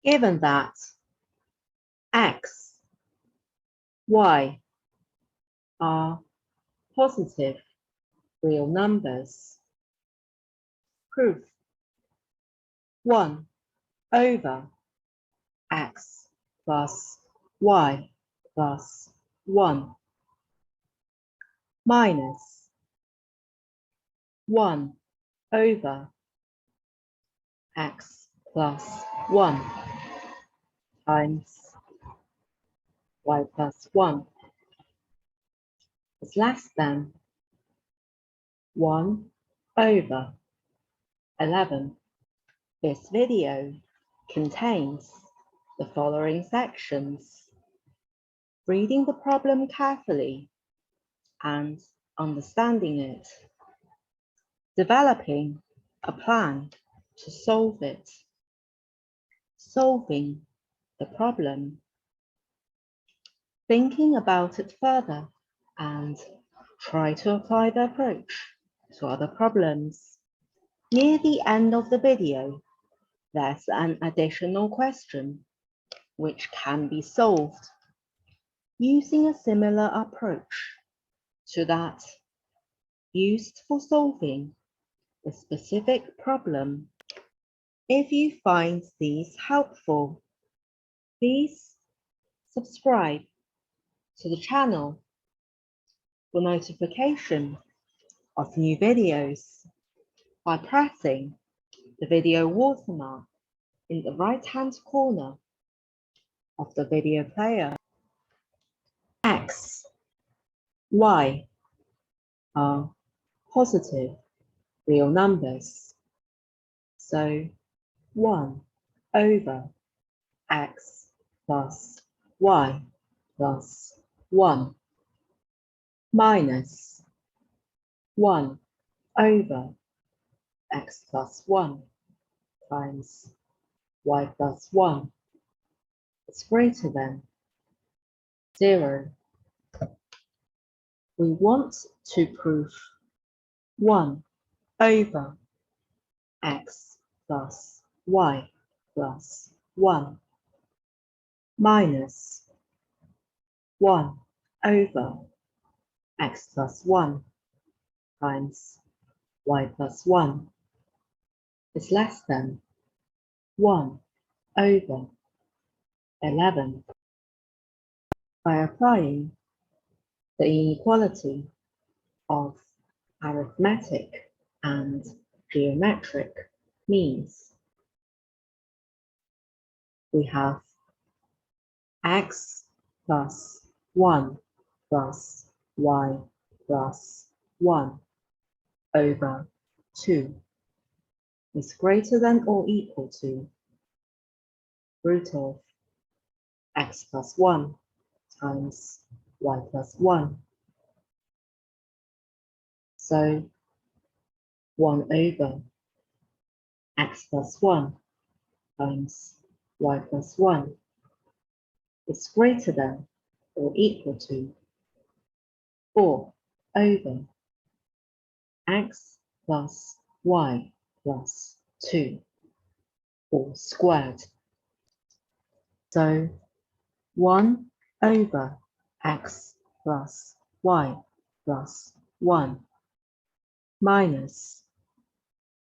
Given that x, y are positive real numbers, proof 1 over x plus y plus 1 minus 1 over x plus 1 times y plus 1 is less than 1 over 11. This video contains the following sections. Reading the problem carefully and understanding it. Developing a plan to solve it. Solving the problem. Thinking about it further and try to apply the approach to other problems. Near the end of the video, there's an additional question which can be solved using a similar approach to that used for solving a specific problem. If you find these helpful, please subscribe to the channel for notification of new videos by pressing the video watermark in the right-hand corner of the video player. X, y are positive real numbers, so 1 over x plus y plus 1 minus 1 over x plus 1 times y plus 1 is greater than 0. We want to prove 1 over x plus y plus 1 minus 1 over x plus 1 times y plus 1 is less than 1 over 11. By applying the inequality of arithmetic and geometric means, we have x plus 1 plus y plus 1 over 2 is greater than or equal to root of x plus 1 times y plus 1. So 1 over x plus 1 times y plus 1 is greater than or equal to 4 over x plus y plus 2, all squared. So 1 over x plus y plus 1 minus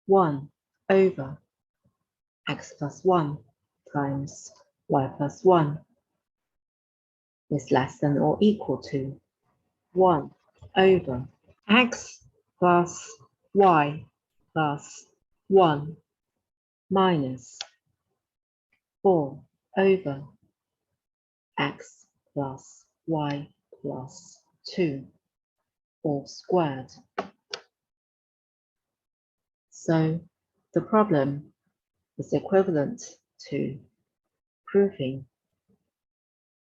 1 over x plus 1 times y plus 1 is less than or equal to 1 over x plus y plus 1 minus 4 over x plus y plus 2, all squared. So the problem is equivalent to proving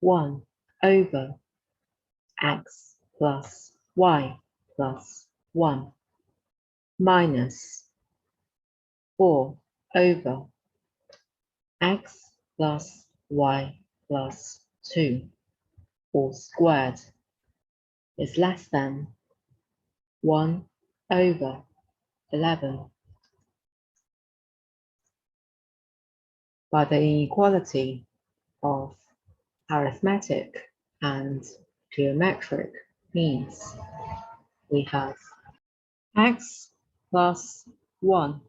1 over x plus y plus 1 minus 4 over x plus y plus 2, all squared, is less than 1 over 11. by the inequality of arithmetic and geometric means. We have x plus 1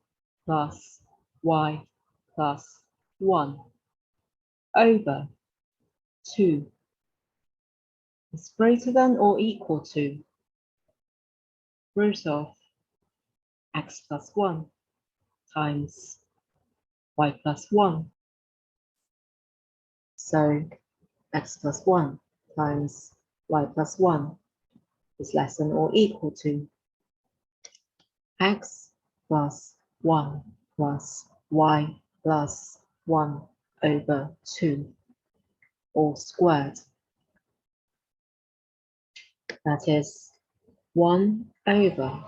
plus y plus 1 over 2 is greater than or equal to root of x plus 1 times y plus 1. So x plus 1 times y plus 1 is less than or equal to x plus 1 plus y plus 1 over 2 all squared. That is 1 over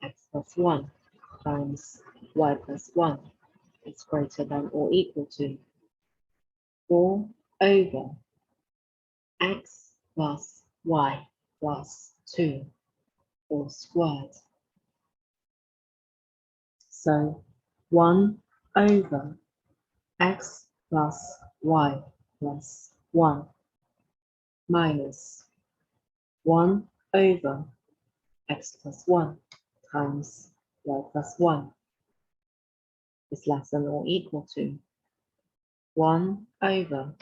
x plus 1 times y plus 1 is greater than or equal to 4 over x plus y plus 2 all squared. So 1 over x plus y plus 1 minus 1 over x plus 1 times y plus 1 is less than or equal to 1 over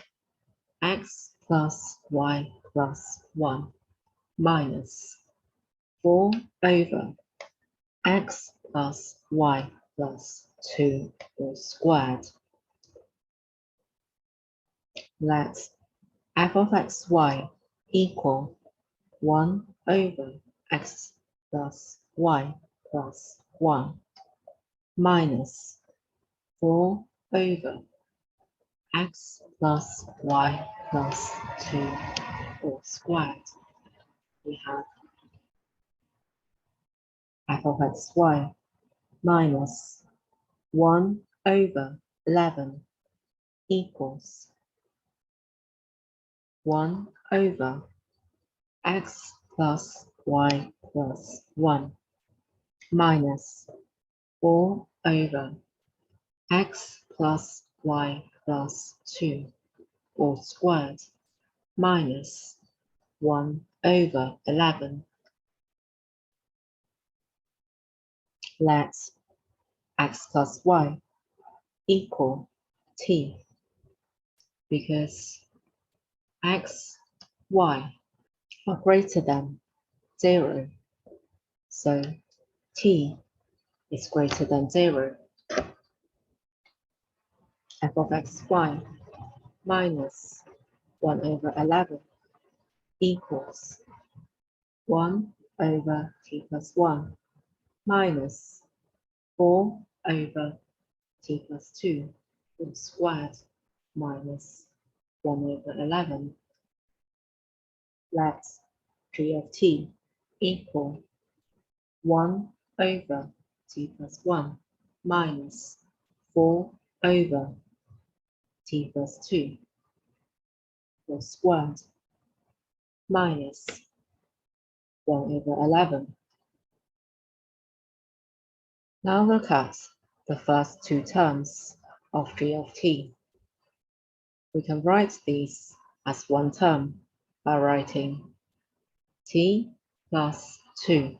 x plus y plus 1 minus 4 over x plus y plus 2 all squared. Let f of xy equal 1 over x plus y plus 1 minus 4 over x plus y plus 2 all squared. We have f of xy minus 1 over 11 equals 1 over x plus y plus 1 minus 4 over x plus y plus 2 all squared minus 1 over 11. Let x plus y equal t, because x, y are greater than 0, so t is greater than 0. f of xy minus 1 over 11 equals 1 over t plus 1 minus 4 over t plus 2 all squared minus 1 over 11. Let g of t equal 1 over t plus 1 minus 4 over t plus 2 all squared minus 1 over 11. Now look at the first two terms of g of t. We can write these as one term by writing t plus 2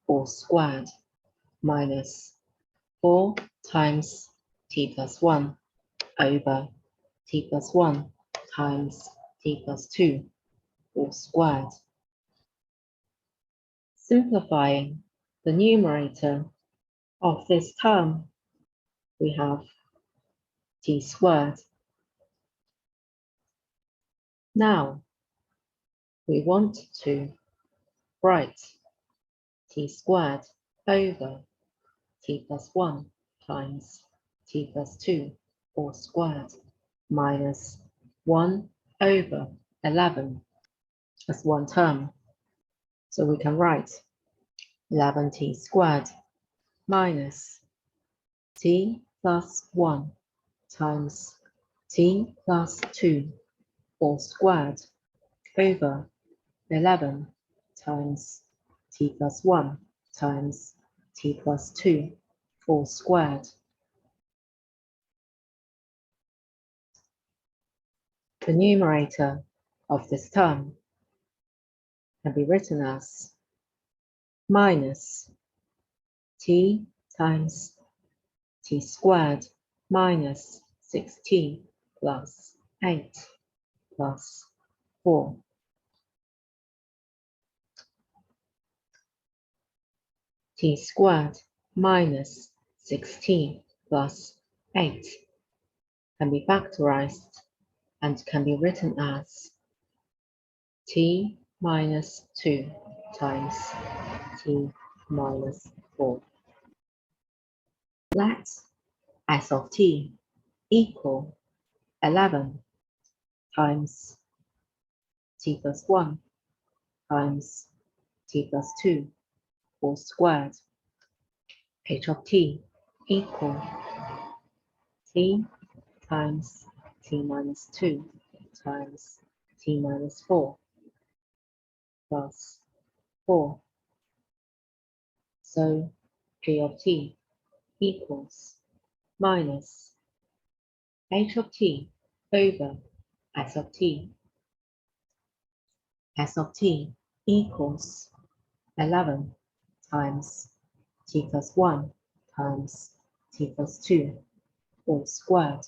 all squared minus 4 times t plus 1 over t plus 1 times t plus 2 all squared. Simplifying the numerator of this term, we have t squared. Now, we want to write t squared over t plus 1 times t plus 2 all squared minus 1 over 11 as one term. So we can write 11t squared minus t plus 1 times t plus 2 all squared over 11 times t plus 1 times t plus 2 all squared. The numerator of this term can be written as minus t times t squared minus 6t plus 8 plus 4. T squared minus 6t plus 8 can be factorized and can be written as t minus 2 times t minus 4. Let s of t equal 11 times t plus 1 times t plus 2 all squared. H of t equal t times t minus 2 times t minus 4 plus 4. So g of t equals minus h of t over s of t. S of t equals 11 times t plus 1 times t plus 2 all squared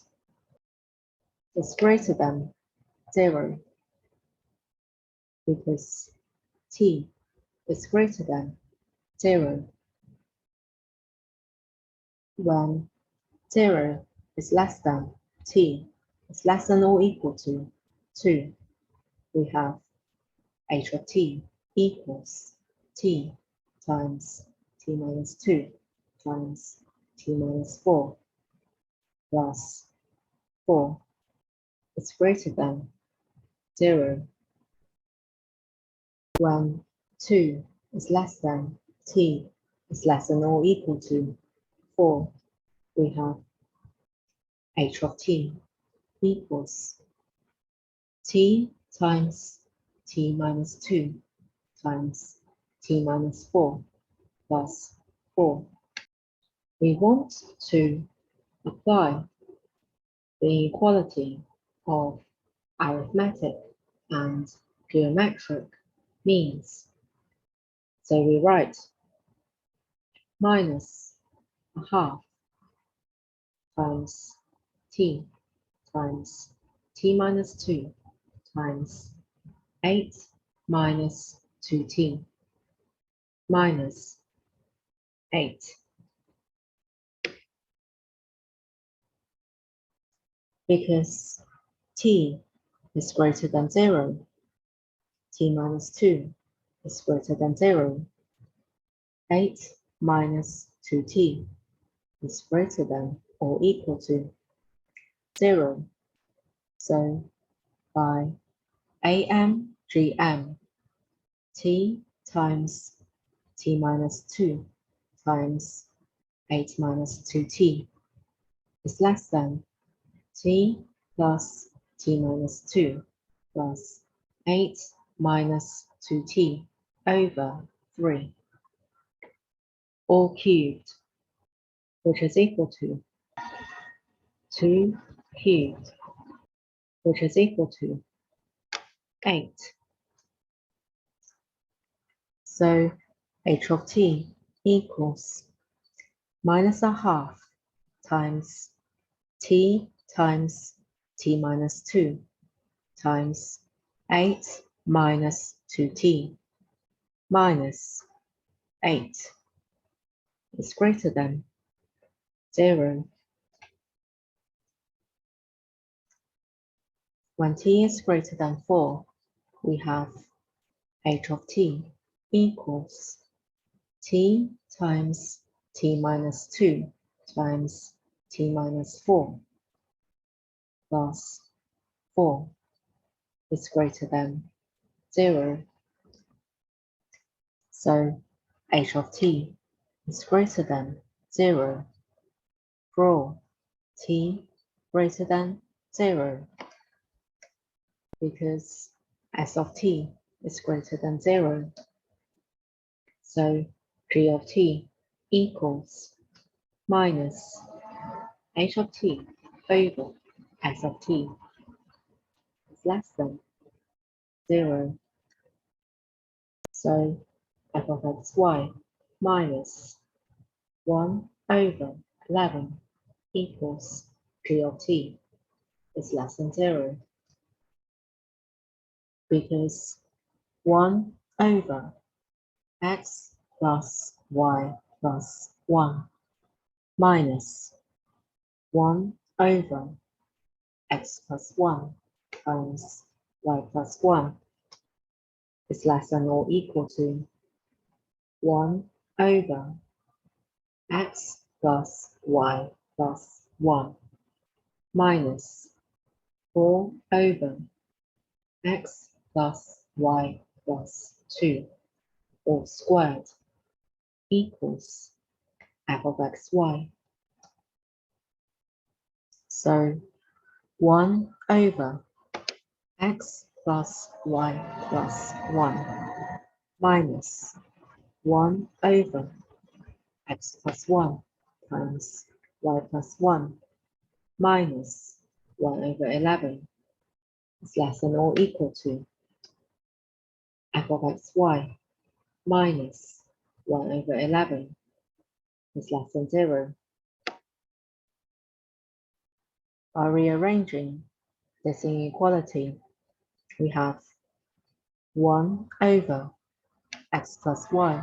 is greater than 0 because t is greater than 0 when 0 is less than t is less than or equal to 2. We have h of t equals t times t minus 2 times t minus 4 plus 4 is greater than 0 when 2 is less than t is less than or equal to 4. We have h of t equals t times t minus 2 times t minus 4 plus 4. We want to apply the equality of arithmetic and geometric means. So we write minus a half times t times t minus 2 times 8 minus 2t minus 8. Because t is greater than 0, t minus 2 is greater than 0, 8 minus 2t is greater than or equal to 0. So by AMGM, t times t minus 2 times 8 minus 2t is less than t plus t minus 2 plus 8 minus 2t over 3, all cubed, which is equal to 2 cubed, which is equal to 8. So h of t equals minus a half times t times t minus 2 times 8 minus 2t minus 8 is greater than 0. When t is greater than 4, we have h of t equals t times t minus 2 times t minus 4 plus 4 is greater than 0. So h of t is greater than 0 for t greater than 0 because s of t is greater than 0. So g of t equals minus h of t over s of t. less than 0. So f of xy minus 1 over 11 equals g of t is less than 0, because 1 over x plus y plus 1 minus 1 over x plus 1 times y plus 1 is less than or equal to 1 over x plus y plus 1 minus 4 over x plus y plus 2 all squared equals f of xy. So 1 over x plus y plus 1 minus 1 over x plus 1 times y plus 1 minus 1 over 11 is less than or equal to f of xy minus 1 over 11 is less than 0. By rearranging this inequality, we have 1 over x plus y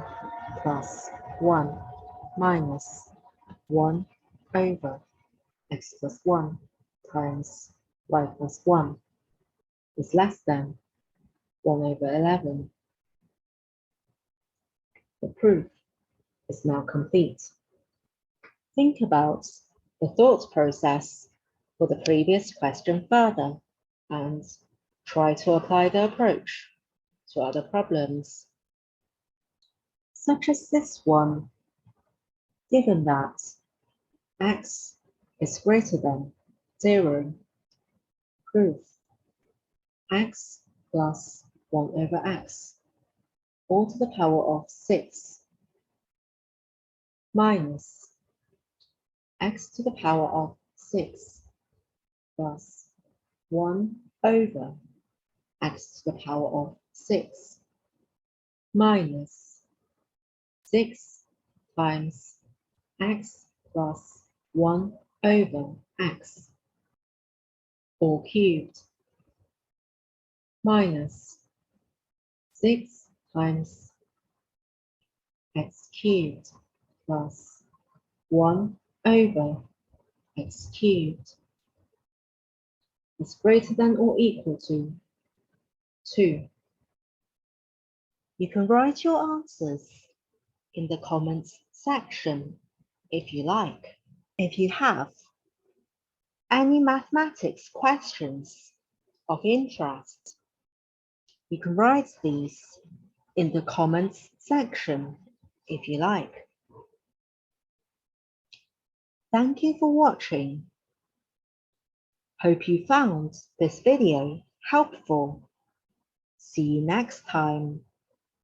plus 1 minus 1 over x plus 1 times y plus 1 is less than 1 over 11. The proof is now complete. Think about the thought process for the previous question further and try to apply the approach to other problems, such as this one. Given that x is greater than 0, proof x plus 1 over x all to the power of 6 minus x to the power of 6 plus 1 over x to the power of 6 minus 6 times x plus 1 over x all cubed minus 6 times x cubed plus 1 over x cubed is greater than or equal to 2. You can write your answers in the comments section if you like. If you have any mathematics questions of interest, you can write these in the comments section if you like. Thank you for watching. Hope you found this video helpful. See you next time.